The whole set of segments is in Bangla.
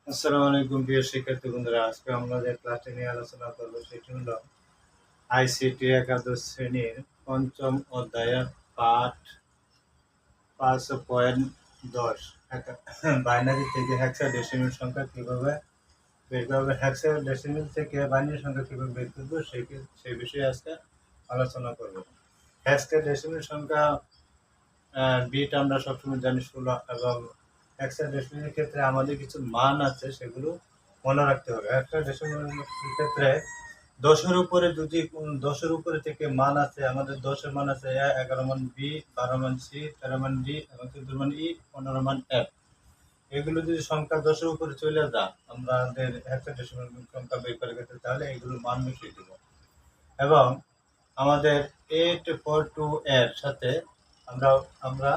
আসসালামু আলাইকুম প্রিয় শিক্ষার্থী বন্ধুরা, আজকে আমরা যে ক্লাসটি নিয়ে আলোচনা করবো সেটি হলো আইসিটি একাদশ শ্রেণীর পঞ্চম অধ্যায়ের পাঠ 5.10 বাইনারি থেকে হেক্সাডেসিমাল সংখ্যা কিভাবে বের করবে, হেক্সাডেসিমাল থেকে বাইনারি সংখ্যা কিভাবে বের করবো সেই বিষয়ে আজকে আলোচনা করব। হেক্সাডেসিমাল সংখ্যা বিট আমরা সবসময় জানি 16 এবং হেক্সাডেসিমালের ক্ষেত্রে আমাদের কিছু মান আছে, সেগুলো মনে রাখতে হবে। হেক্সাডেসিমালের ক্ষেত্রে 10-এর উপরে যদি 10-এর উপরে থেকে মান আছে, আমাদের 10-এর মান আছে 11 মান বি, 12 মান সি, 13 মান ডি এবং 14 মান ই, 15 মান এফ। এগুলো যদি সংখ্যা 10-এর উপরে চলে যায়, আমাদের হেক্সাডেসিমাল সংখ্যা বের করে গেছে, তাহলে এগুলো মান বসিয়ে দেব। এবং আমাদের 842 এর সাথে আমরা আমরা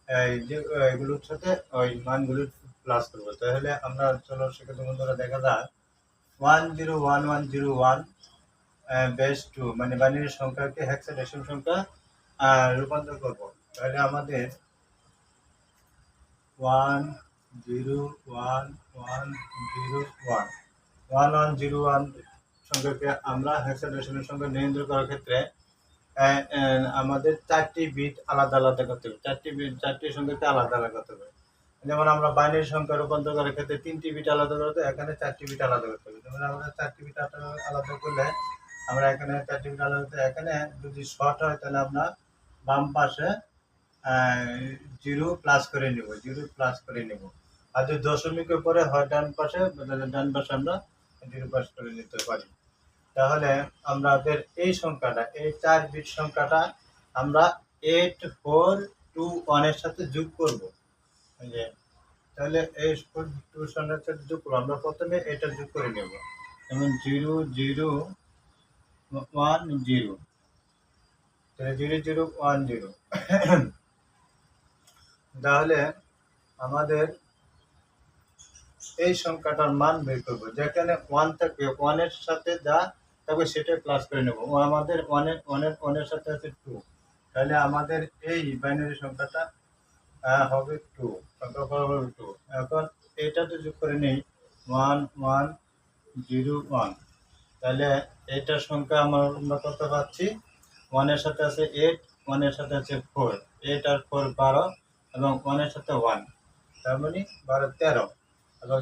এই যে এগুলোর সাথে ওই মানগুলো প্লাস করবো, তাহলে আমরা চলো সেক্ষেত্রে বন্ধুরা দেখা যায় 101101 বেস 2 মানে বাইনারি সংখ্যাকে হেক্সাডেসিমাল সংখ্যা রূপান্তর করব। তাহলে আমাদের 1101 সংখ্যাকে আমরা হেক্সাডেসিমাল সংখ্যা নিয়ন্ত্রণ করার ক্ষেত্রে আমাদের 4টি বিট আলাদা আলাদা করতে হবে। 4টি সংখ্যাকে আলাদা আলাদা করতে হবে। যেমন আমরা বাইনারি সংখ্যা রূপান্তর করার ক্ষেত্রে 3টি বিট আলাদা করতে হবে, এখানে 4টি বিট আলাদা করতে হবে। যেমন আমরা 4টি বিট আলাদা করলে আমরা এখানে 4টি বিট আলাদা করতে, এখানে যদি শর্ট হয় তাহলে আমরা বাম পাশে 0 প্লাস করে নেব। আর যদি দশমিকের পরে হয় ডান পাশে আমরা 0 প্লাস করে নিতে পারি। তাহলে আমাদের এই সংখ্যাটা, এই 4 বিট সংখ্যাটা আমরা 8421 এর সাথে যোগ করব। তাহলে এই 2 সংখ্যার সাথে যোগ করব। আমরা প্রথমে এটা যোগ করে নেব, যেমন 0010, তাহলে 0010। তাহলে আমাদের এই সংখ্যাটার মান বের করবো, যেখানে 1 থাকবে 1 এর সাথে যা থাকবে সেটাই প্লাস করে নেব। আমাদের 1 এর সাথে আছে 2, তাহলে আমাদের এই বাইনারি সংখ্যাটা হবে 2, সংখ্যা হবে 2। এখন এইটাতে যোগ করে নেই 1101, তাহলে এইটার সংখ্যা আমরা কত পাচ্ছি, 1 এর সাথে আছে 8, 1 এর সাথে আছে 4, 8 আর 4 12 এবং 1 এর সাথে 1, তার মানে 12 13। এবং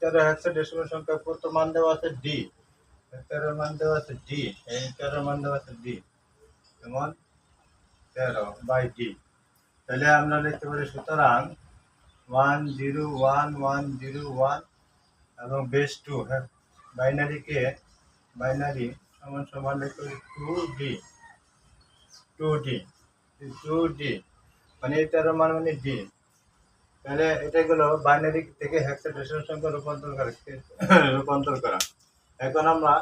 13 হেক্সাডেসিমাল সংখ্যা কত মান দেওয়া আছে, ডি। 13 মান দেওয়া আছে ডি, এই 13 মান দেওয়া আছে ডি, যেমন 13 বাই ডি। তাহলে আমরা লিখতে পারি সুতরাং 101101 এবং বেস 2, হ্যাঁ, বাইনারি সমান সমান লিখতে পারি 2D, মানে এই 13 মান মানে ডি। তাহলে এটা গেলো বাইনারি থেকে হেক্সাডেসিমাল সংখ্যা রূপান্তর করা। এখন আমরা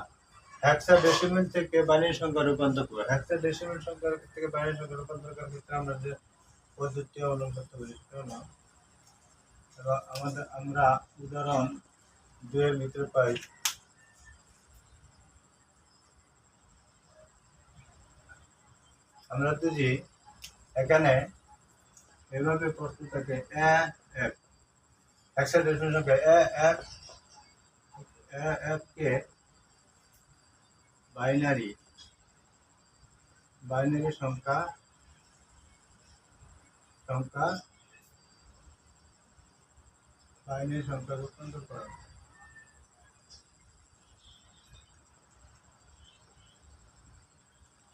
হেক্সাডেসিমাল থেকে বাইনারি সংখ্যা রূপান্তর করব। হেক্সাডেসিমাল সংখ্যা থেকে বাইনারি সংখ্যা রূপান্তর করার ক্ষেত্রে আমরা যে পদ্ধতি অবলম্বন করতে পারি সেটা হলো, আমরা উদাহরণ 2 এর ভিতরে পাই। আমরা যদি এখানে এভাবে প্রশ্ন থাকে হেক্সাডেসিমাল সংখ্যা কে বাইনারি সংখ্যা রূপান্তর করা।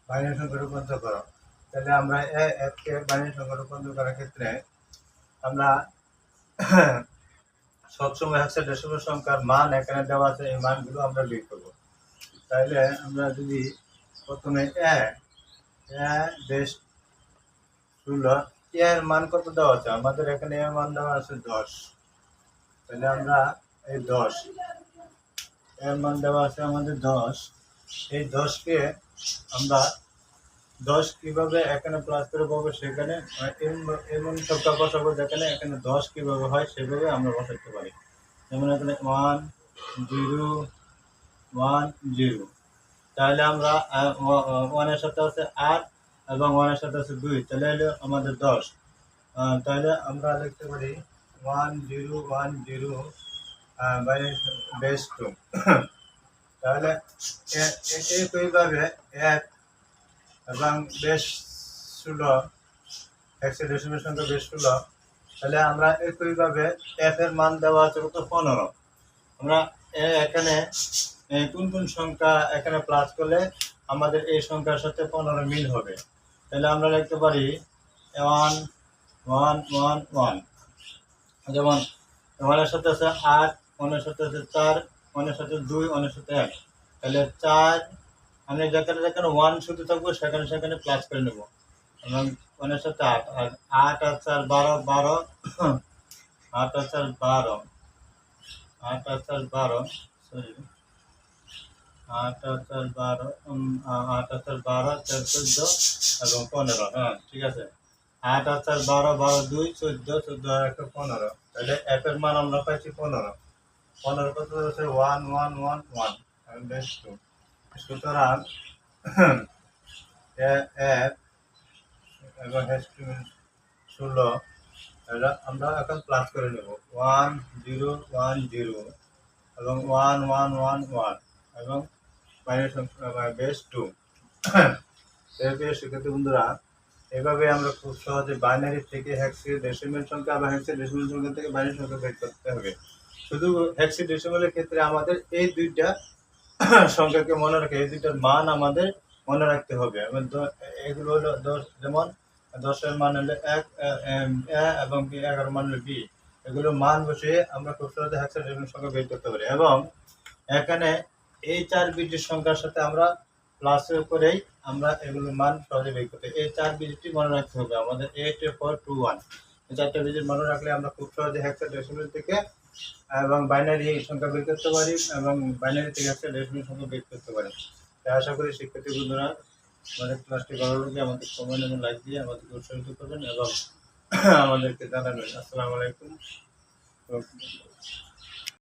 বাইনারি সংখ্যা রূপান্তর করা, তাহলে আমরা কে বাইনারি সংখ্যা রূপান্তর করার ক্ষেত্রে আমরা সবসময় হেক্সাডেসিমাল সংখ্যার মান এখানে দেওয়া আছে, এই মানগুলো আমরা বের করব। তাহলে আমরা যদি প্রথমে বেস 16, এর মান কত দেওয়া আছে, আমাদের এখানে এর মান দেওয়া আছে 10, তাহলে আমরা এই 10 এর মান দেওয়া আছে আমাদের 10, এই 10কে আমরা 10 কিভাবে এখানে প্লাস করে পাবো, সেখানে এমন সংখ্যা বসাবো যেখানে এখানে 10 কিভাবে হয় সেভাবে আমরা বসাতে পারি। যেমন এখানে 1010, তাহলে আমরা 1 এর সাথে আছে 8 এবং 1 এর সাথে আছে 2, তাহলে হলো আমাদের 10। তাহলে আমরা লিখতে পারি 1010 বাইনারি বেস 2। তাহলে একইভাবে এক এবং বেশ 16 হেক্সাডেসিমেল সংখ্যা বেশ 16। তাহলে আমরা একইভাবে এফ এর মান দেওয়া আছে কত 15। আমরা এখানে কোন কোন সংখ্যা এখানে প্লাস করলে আমাদের এই সংখ্যার সাথে 15 মিল হবে। তাহলে আমরা লিখতে পারি 1 1 1 1। যেমন 1 এর সাথে আছে 8, 1 এর সাথে আছে 4, 1 এর সাথে 2, 1 এর সাথে 1। তাহলে 4 আমি যেখানে যেখানে 1 শুধু থাকবো সেখানে সেখানে প্লাস করে নেব। এবং 1 এর সাথে 8 আর 8 আর 4 12 12 8 আর 4 12 8 আর 4 12 সরি 8 আর 4 12 8 আর 4 12 4 14 এবং 15। হ্যাঁ ঠিক আছে। 8 আর 4 12 12 2 14 14 আর 1 15। তাহলে এফ এর মান আমরা পাইছি 15। 15 কত হচ্ছে 1 1 1 1 এবং বেশ 2। সুতরাং এফ এবং হেক্সাডেসিমেল 16 এটা আমরা এখন প্লাস করে নেব 1 0 1 0 এবং 1 1 1 1 এবং বাইনারি সংখ্যা বেস 2। এর শিক্ষার্থী বন্ধুরা, এভাবে আমরা খুব সহজে বাইনারি থেকে হেক্সাডেসিমেল সংখ্যা বা হেক্সাডেসিমেল সংখ্যা থেকে বাইনারি সংখ্যা বের করতে হবে। শুধু হেক্সাডেসিমেলের ক্ষেত্রে আমাদের এই দুইটা সংখ্যাকে মনে রাখে, এই দুইটার মান আমাদের মনে রাখতে হবে। এগুলো হলো 10, যেমন 10-এর মান হলো 1 এবং 11 মান হলো বি। এগুলো মান বসিয়ে আমরা খুব সহজে হেক্সাডেসিমেল সংখ্যা বের করতে পারি। এবং এখানে এই 4 বিটের সংখ্যার সাথে আমরা প্লাস করেই আমরা এগুলোর মান সহজে বের করতে। এই 4 বিটটি মনে রাখতে হবে আমাদের 84221। এই 4টা বিট মনে রাখলে আমরা খুব সহজে হেক্সাডেসিমেল থেকে এবং বাইনারি সংখ্যা বের করতে পারি এবং বাইনারি থেকে হেক্সাডেসিমেল সংখ্যা বের করতে পারি। তাই আশা করি শিক্ষার্থী বন্ধুরা আমাদের ক্লাসটি ভালো লাগলে আমাদের কমেন্ট এবং লাইক দিয়ে আমাদেরকে উৎসাহিত করবেন এবং আমাদেরকে জানাবেন। আসসালামু আলাইকুম।